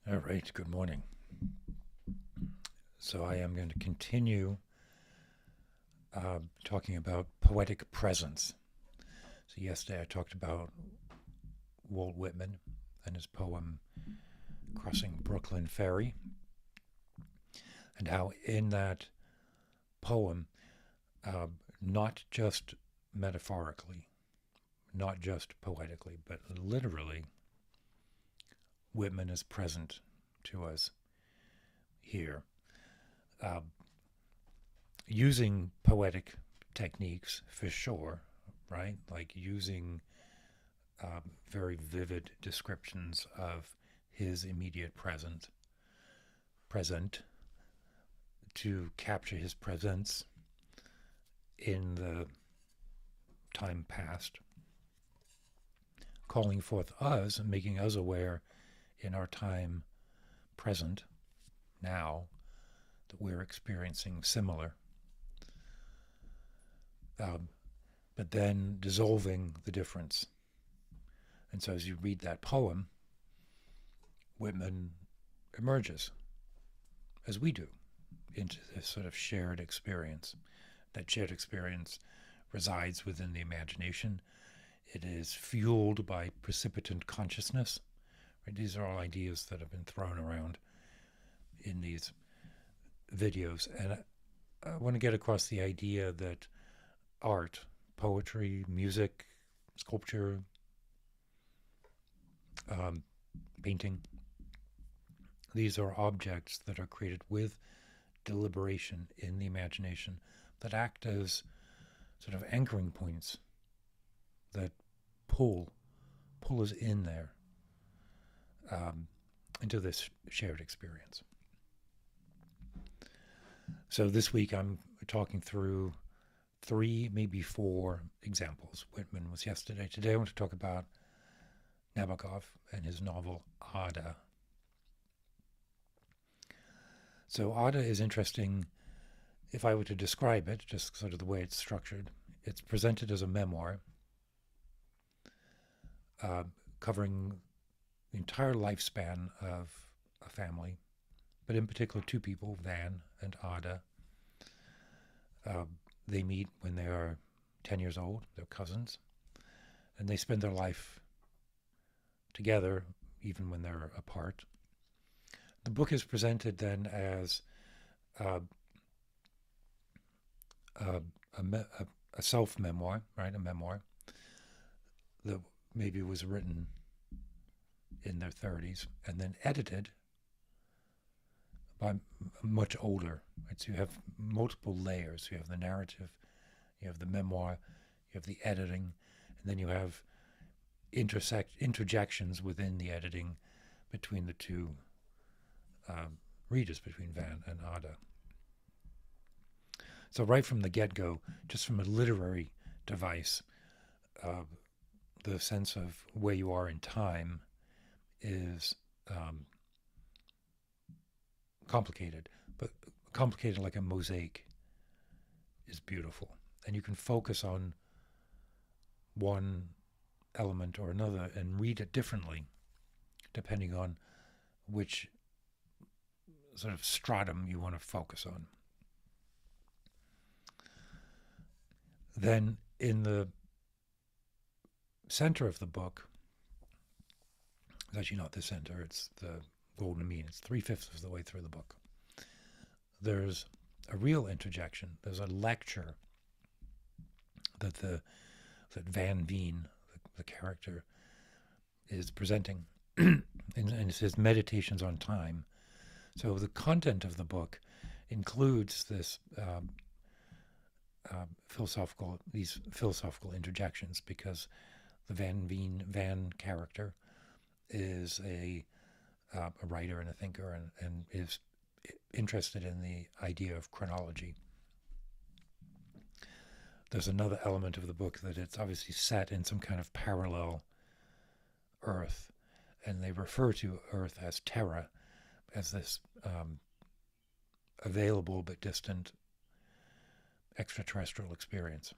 All right, good morning. So I am going to continue talking about poetic presence. So yesterday I talked about Walt Whitman and his poem Crossing Brooklyn Ferry, and how in that poem, uh, not just metaphorically, not just poetically, but literally, Whitman is present to us here. Uh, Using poetic techniques for sure, right? Like using very vivid descriptions of his immediate present to capture his presence in the time past, calling forth us and making us aware in our time present now that we're experiencing similar, but then dissolving the difference. And so as you read that poem, Whitman emerges, as we do, into this sort of shared experience. That shared experience resides within the imagination. It is fueled by precipitant consciousness. Right? These are all ideas that have been thrown around in these videos. And I want to get across the idea that art, poetry, music, sculpture, painting, these are objects that are created with deliberation in the imagination that act as sort of anchoring points that pull us in there into this shared experience. So this week I'm talking through 3, maybe 4 examples. Whitman was yesterday. Today I want to talk about Nabokov and his novel Ada. So Ada is interesting. If I were to describe it, just sort of the way it's structured, it's presented as a memoir covering the entire lifespan of a family, but in particular 2 people, Van and Ada. They meet when they are 10 years old, they're cousins, and they spend their life together even when they're apart. The book is presented then as a self-memoir, right? A memoir that maybe was written in their 30s and then edited by much older. Right? So you have multiple layers. You have the narrative, you have the memoir, you have the editing, and then you have interjections within the editing between the 2 readers, between Van and Ada. So right from the get-go, just from a literary device, the sense of where you are in time is complicated, but complicated like a mosaic is beautiful. And you can focus on one element or another and read it differently depending on which sort of stratum you want to focus on. Then in the center of the book, it's actually not the center, it's the golden mean. It's 3/5 of the way through the book. There's a real interjection. There's a lecture that Van Veen, the character, is presenting, and it says Meditations on Time. So the content of the book includes this philosophical interjections, because the Van character is a writer and a thinker, and is interested in the idea of chronology. There's another element of the book that it's obviously set in some kind of parallel Earth, and they refer to Earth as Terra, as this available but distant extraterrestrial experience.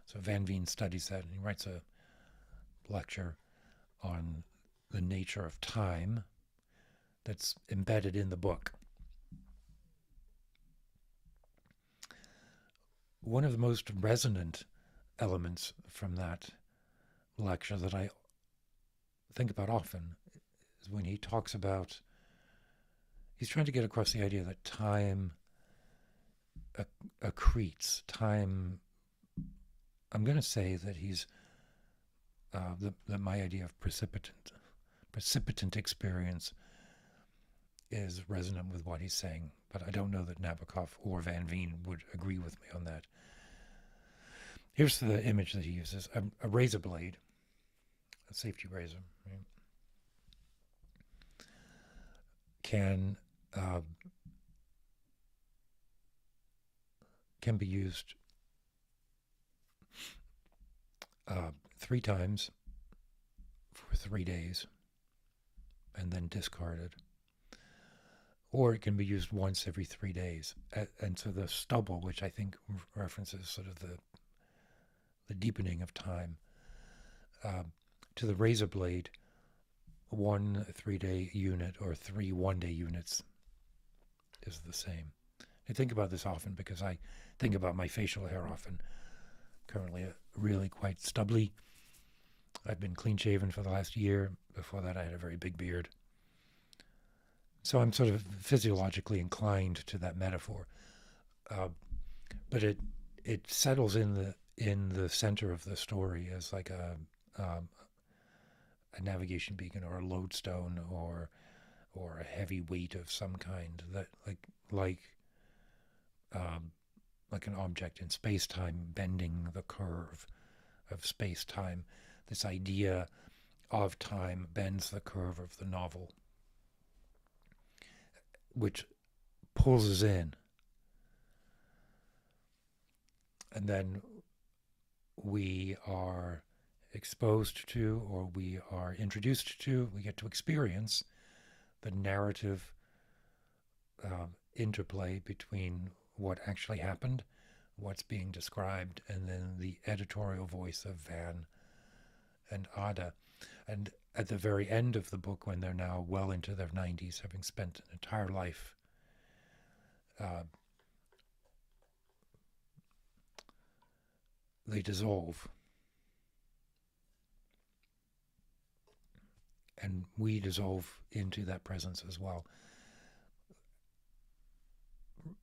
So Van Veen studies that, and he writes a lecture on the nature of time that's embedded in the book. One of the most resonant elements from that lecture that I think about often is when he talks about, he's trying to get across the idea that time accretes. Time, I'm going to say that he's, that my idea of precipitant experience is resonant with what he's saying, but I don't know that Nabokov or Van Veen would agree with me on that. Here's the image that he uses, a razor blade, a safety razor, right, can be used 3 times for 3 days and then discarded. Or it can be used once every 3 days. And so the stubble, which I think references sort of the deepening of time, to the razor blade, 1 3-day unit or 3 1-day units is the same. I think about this often because I think about my facial hair often. Currently really quite stubbly. I've been clean shaven for the last year. Before that I had a very big beard. So I'm sort of physiologically inclined to that metaphor. But it settles in the center of the story as like a navigation beacon or a lodestone or a heavy weight of some kind, that like an object in space-time bending the curve of space-time. This idea of time bends the curve of the novel, which pulls us in. And then we are exposed to, or we are introduced to, we get to experience the narrative interplay between what actually happened, what's being described, and then the editorial voice of Van and Ada. And at the very end of the book, when they're now well into their 90s, having spent an entire life they dissolve. And we dissolve into that presence as well.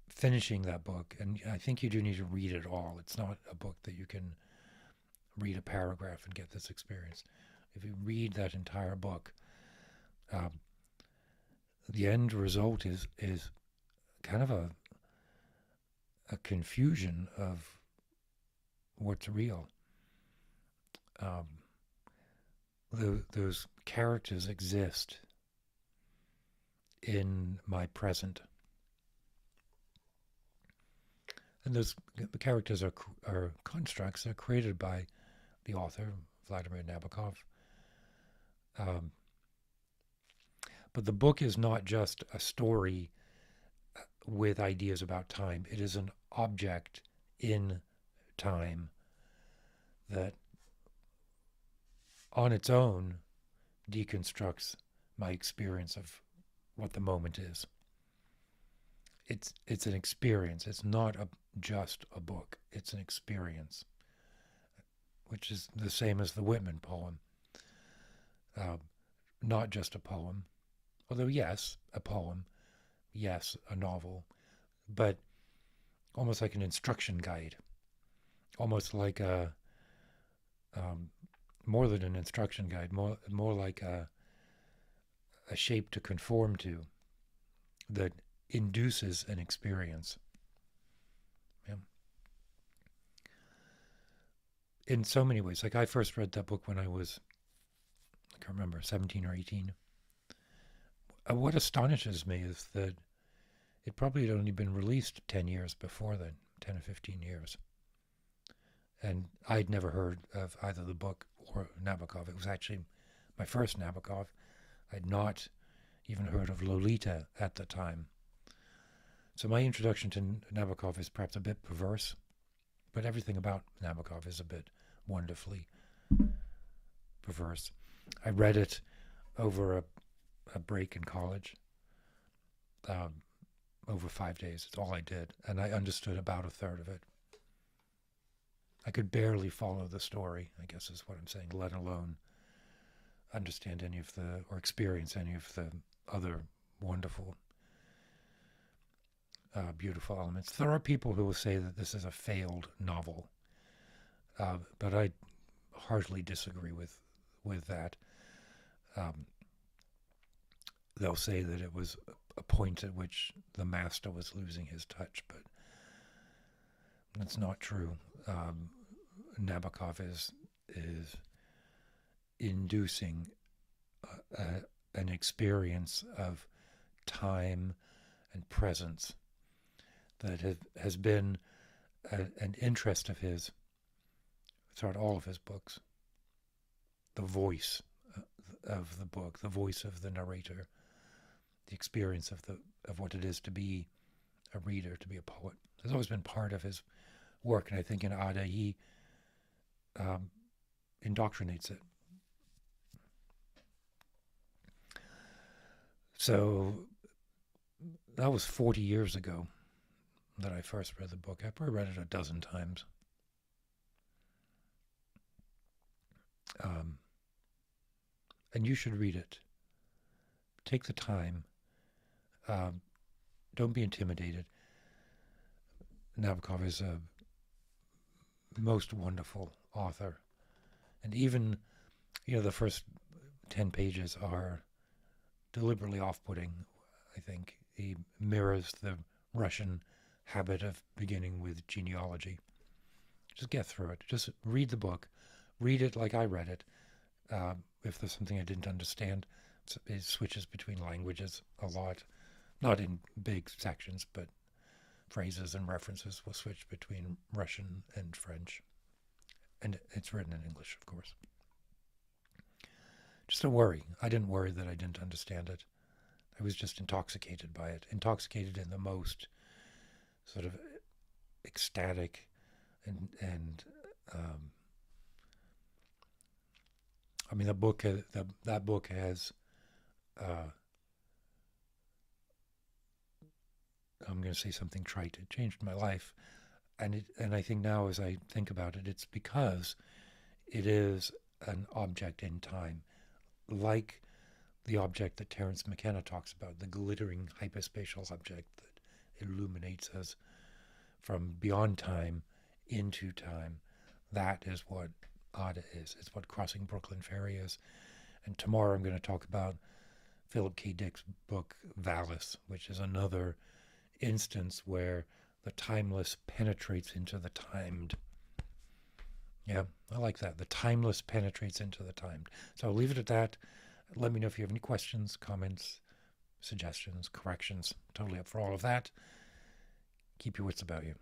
Finishing that book, and I think you do need to read it all. It's not a book that you can read a paragraph and get this experience. If you read that entire book, the end result is kind of a confusion of what's real. Those characters exist in my present. And the characters are constructs. They're created by the author, Vladimir Nabokov. But the book is not just a story with ideas about time. It is an object in time that on its own deconstructs my experience of what the moment is. It's an experience. It's not just a book. It's an experience, which is the same as the Whitman poem. Not just a poem, although yes, a poem, yes, a novel, but almost like an instruction guide, almost like a more than an instruction guide, more like a shape to conform to that induces an experience. Yeah. In so many ways. Like I first read that book when I was, I can't remember, 17 or 18. What astonishes me is that it probably had only been released 10 years before then, 10 or 15 years. And I'd never heard of either the book or Nabokov. It was actually my first Nabokov. I'd not even heard of Lolita at the time. So my introduction to Nabokov is perhaps a bit perverse, but everything about Nabokov is a bit wonderfully perverse. I read it over a break in college, over 5 days. It's all I did. And I understood about a third of it. I could barely follow the story, I guess is what I'm saying, let alone understand any of or experience any of the other wonderful, beautiful elements. There are people who will say that this is a failed novel, but I heartily disagree with that. They'll say that it was a point at which the master was losing his touch, but that's not true. Nabokov is inducing an experience of time and presence that has been an interest of his throughout all of his books. The voice of the book, the voice of the narrator, the experience of what it is to be a reader, to be a poet, has always been part of his work. And I think in Ardor he indoctrinates it. So that was 40 years ago that I first read the book. I probably read it a dozen times. And you should read it. Take the time. Don't be intimidated. Nabokov is a most wonderful author. And even, the first 10 pages are deliberately off-putting, I think. He mirrors the Russian habit of beginning with genealogy. Just get through it. Just read the book. Read it like I read it. If there's something I didn't understand, it switches between languages a lot. Not in big sections, but phrases and references will switch between Russian and French. And it's written in English, of course. Just don't worry. I didn't worry that I didn't understand it. I was just intoxicated by it. Intoxicated in the most sort of ecstatic and I mean, that book has I'm going to say something trite. It changed my life, and I think now, as I think about it, it's because it is an object in time, like the object that Terence McKenna talks about, the glittering hyperspatial object that illuminates us from beyond time into time. That is what Ardor is. It's what Crossing Brooklyn Ferry is. And tomorrow I'm going to talk about Philip K. Dick's book, VALIS, which is another instance where the timeless penetrates into the timed. Yeah, I like that. The timeless penetrates into the timed. So I'll leave it at that. Let me know if you have any questions, comments, suggestions, corrections. Totally up for all of that. Keep your wits about you.